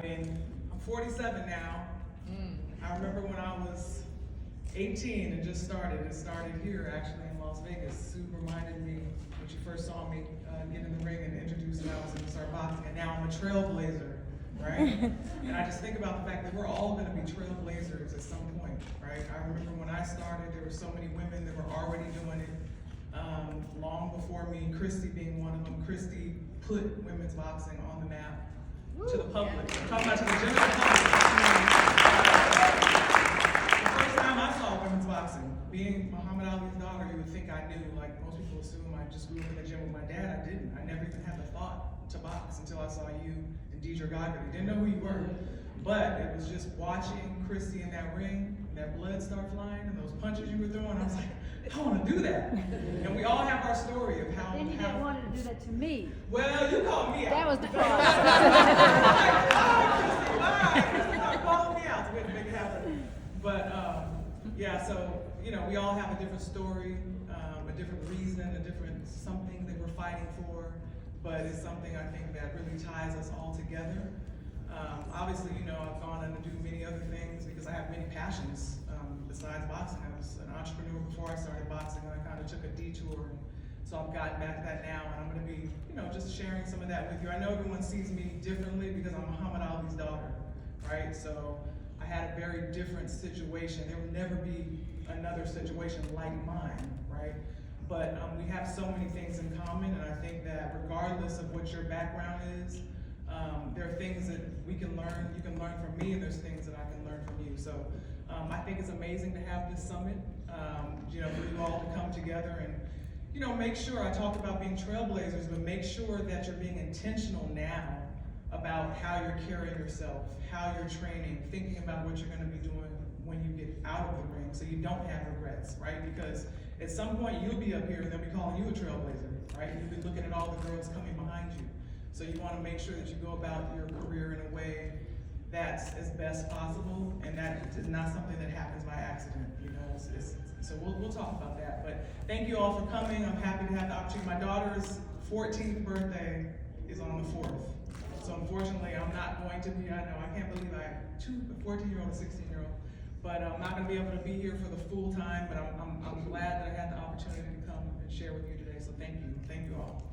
mean, I'm 47 now. I remember when I was 18 and just started. It started here, actually, in Las Vegas. Sue reminded me when she first saw me get in the ring and introduced me. I was going to start boxing, and now I'm a trailblazer, right? And I just think about the fact that we're all going to be trailblazers at some point, right? I remember when I started, there were so many women that were already doing it long before me, Christy being one of them. Christy put women's boxing on the map to the public. I'm talking about to the general public. The first time I saw women's boxing, being Muhammad Ali's daughter, you would think I knew. Like most people assume I just grew up in the gym with my dad. I didn't. I never even had the thought to box until I saw you and Deidre Goggard. Didn't know who you were. But it was just watching Christy in that ring, that blood start flying, and those punches you were throwing. I was like, I want to do that. And we all have our story of how. Then you didn't want to do that to me. Well, you called me out. That was the problem. Christy, stop calling me out to make it happen. But yeah, so we all have a different story, a different reason, a different something that we're fighting for. But it's something I think that really ties us all together. Obviously, I've gone on to do many other things because I have many passions besides boxing. I was an entrepreneur before I started boxing, and I kind of took a detour. So I've gotten back to that now, and I'm going to be, just sharing some of that with you. I know everyone sees me differently because I'm Muhammad Ali's daughter, right? So I had a very different situation. There will never be another situation like mine, right? But we have so many things in common, and I think that regardless of what your background is, there are things that we can learn. You can learn from me, and there's things that I can learn from you. So I think it's amazing to have this summit, for you all to come together and, make sure, I talk about being trailblazers, but make sure that you're being intentional now about how you're carrying yourself, how you're training, thinking about what you're going to be doing when you get out of the ring so you don't have regrets, right? Because at some point you'll be up here and they'll be calling you a trailblazer, right? You'll be looking at all the girls coming behind you. So you want to make sure that you go about your career in a way that's as best possible, and that is not something that happens by accident. So we'll talk about that. But thank you all for coming. I'm happy to have the opportunity. My daughter's 14th birthday is on the 4th. So unfortunately, I'm not going to be. I can't believe I have two, a 14-year-old and a 16-year-old. But I'm not going to be able to be here for the full time. But I'm glad that I had the opportunity to come and share with you today. So thank you all.